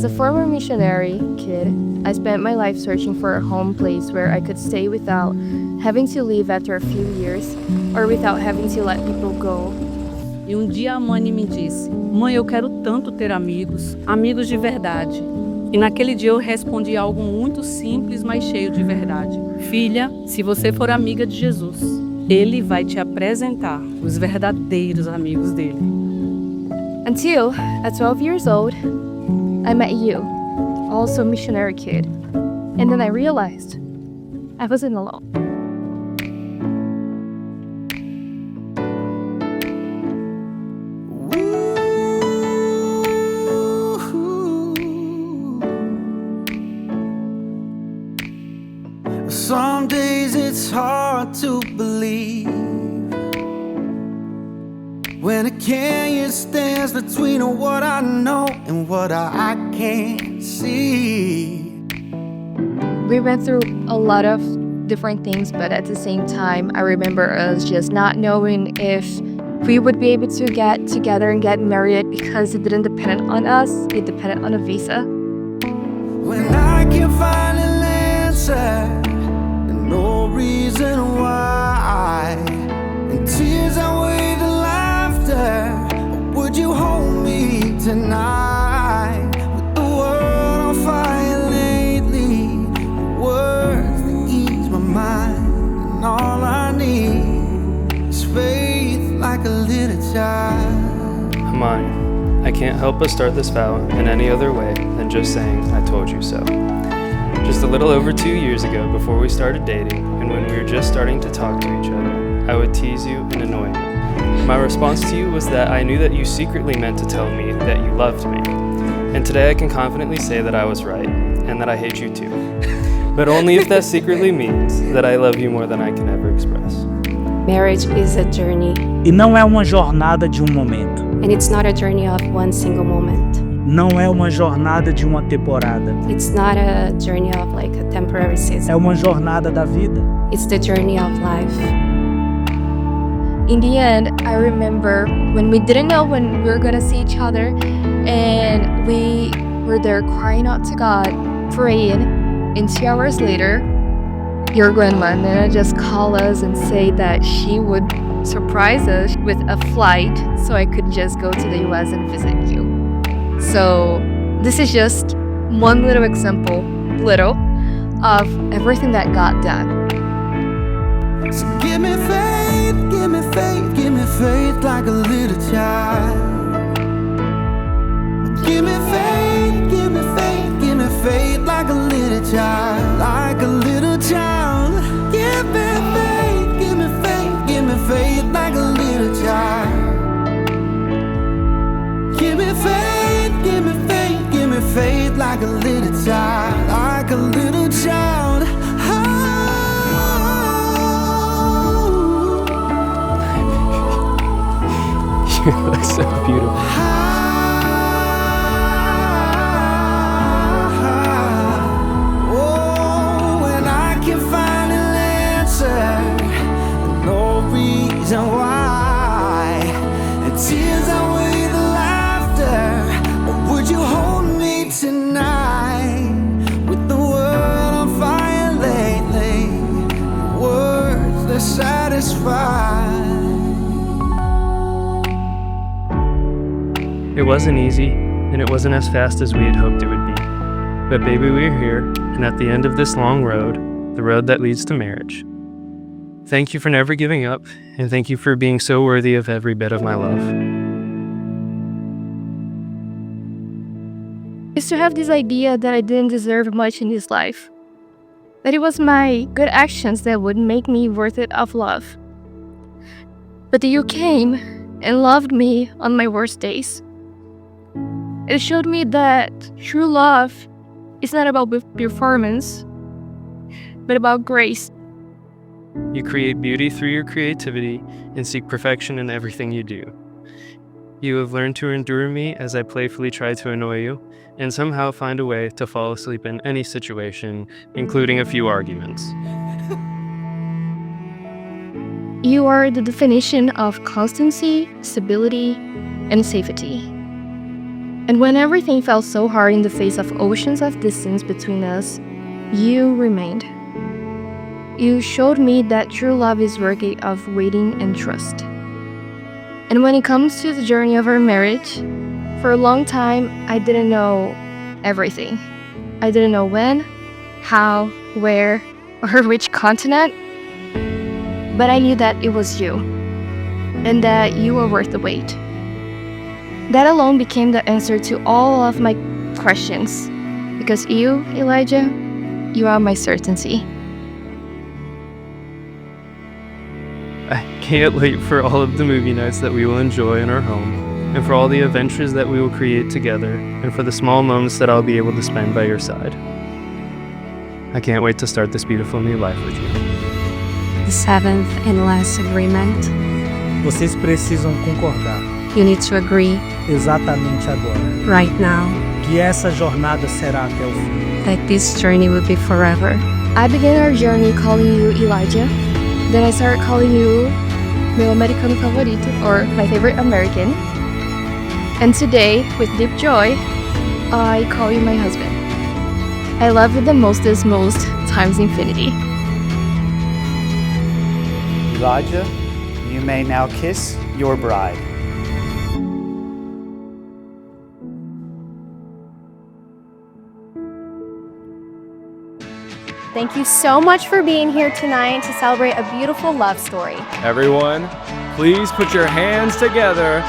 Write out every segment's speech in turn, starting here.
As a former missionary kid, I spent my life searching for a home place where I could stay without having to leave after a few years or without having to let people go. E dia a Amani me disse: "Mãe, eu quero tanto ter amigos, amigos de verdade." E naquele dia eu respondi algo muito simples, mas cheio de verdade: "Filha, se você for amiga de Jesus, Ele vai te apresentar os verdadeiros amigos dele." Until, at 12 years old, I met you, also a missionary kid. And then I realized I wasn't alone. Some days it's hard to believe when a canyon stands between what I know and what I can't see. We went through a lot of different things, but at the same time, I remember us just not knowing if we would be able to get together and get married because it didn't depend on us, it depended on a visa. When I can find an answer, no reason why, and tears outweigh the laughter, would you hold me tonight? With the world on fire lately, words that ease my mind, and all I need is faith like a little child. Amani, I can't help but start this vow in any other way than just saying, "I told you so." Just a little over 2 years ago, before we started dating, and when we were just starting to talk to each other, I would tease you and annoy you. My response to you was that I knew that you secretly meant to tell me that you loved me. And today I can confidently say that I was right, and that I hate you too. But only if that secretly means that I love you more than I can ever express. Marriage is a journey, E não é uma jornada de momento. and it's not a journey of one single moment. Não é uma jornada de uma temporada. It's not a journey of like a temporary É season. uma jornada da vida. It's the journey of life. In the end, I remember when we didn't know when we were gonna see each other, and we were there crying out to God, praying, and 2 hours later, your grandma Nana just called us and say that she would surprise us with a flight so I could just go to the US and visit you. So this is just one little example, of everything that God done. So give me faith, give me faith, give me faith like a little child. Give me faith, give me faith, give me faith like a little child, like a little child. Give me faith, give me faith, give me faith like a little child. Give me faith, give me faith, give me faith like a little child, like a little child. You look so beautiful. Oh, when I can find an answer, no reason why, and tears outweigh the laughter, would you hold me tonight? With the world on fire lately, words that satisfy. It wasn't easy, and it wasn't as fast as we had hoped it would be. But baby, we're here, and at the end of this long road, the road that leads to marriage. Thank you for never giving up, and thank you for being so worthy of every bit of my love. I used to have this idea that I didn't deserve much in this life, that it was my good actions that would make me worth it of love. But you came and loved me on my worst days. It showed me that true love is not about performance, but about grace. You create beauty through your creativity and seek perfection in everything you do. You have learned to endure me as I playfully try to annoy you, and somehow find a way to fall asleep in any situation, including a few arguments. You are the definition of constancy, stability, and safety. And when everything felt so hard in the face of oceans of distance between us, you remained. You showed me that true love is worthy of waiting and trust. And when it comes to the journey of our marriage, for a long time, I didn't know everything. I didn't know when, how, where, or which continent, but I knew that it was you, and that you were worth the wait. That alone became the answer to all of my questions, because you, Elijah, you are my certainty. I can't wait for all of the movie nights that we will enjoy in our home, and for all the adventures that we will create together, and for the small moments that I'll be able to spend by your side. I can't wait to start this beautiful new life with you. The seventh and last agreement. Vocês precisam concordar, You need to agree exatamente agora, right now que essa jornada será até o fim. that this journey will be forever. I began our journey calling you Elijah, then I started calling you meu americano favorito, or my favorite American. And today, with deep joy, I call you my husband. I love you the mostest most times infinity. Elijah, you may now kiss your bride. Thank you so much for being here tonight to celebrate a beautiful love story. Everyone, please put your hands together,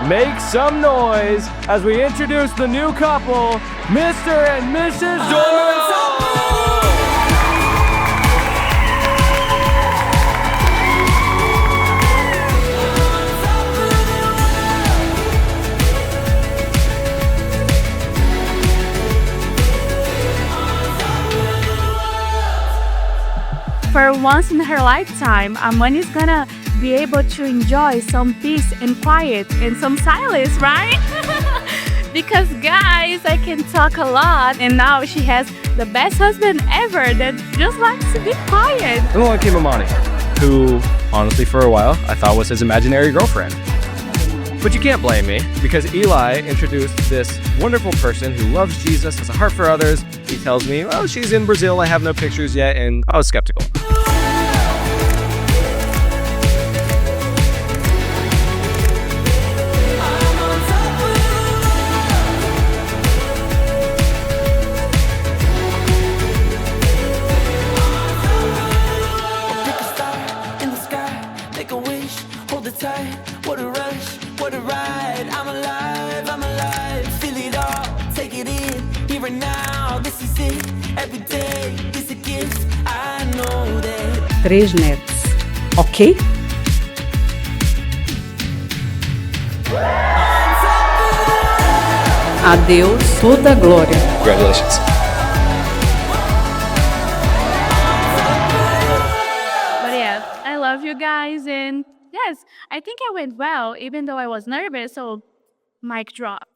make some noise as we introduce the new couple, Mr. and Mrs. Doyle. For once in her lifetime, Amani is gonna be able to enjoy some peace and quiet and some silence, right? Because guys, I can talk a lot, and now she has the best husband ever that just likes to be quiet. And along came Amani, who, honestly, for a while, I thought was his imaginary girlfriend. But you can't blame me, because Eli introduced this wonderful person who loves Jesus, has a heart for others. He tells me, well, she's in Brazil, I have no pictures yet, and I was skeptical. What a rush, what a ride. I'm alive, feel it all, take it in, here and now, this is it, every day is a gift, I know that. 3 netos, ok? A Deus toda a glória. Congratulations. But yeah, I love you guys, and yes, I think I went well, even though I was nervous, so mic drop.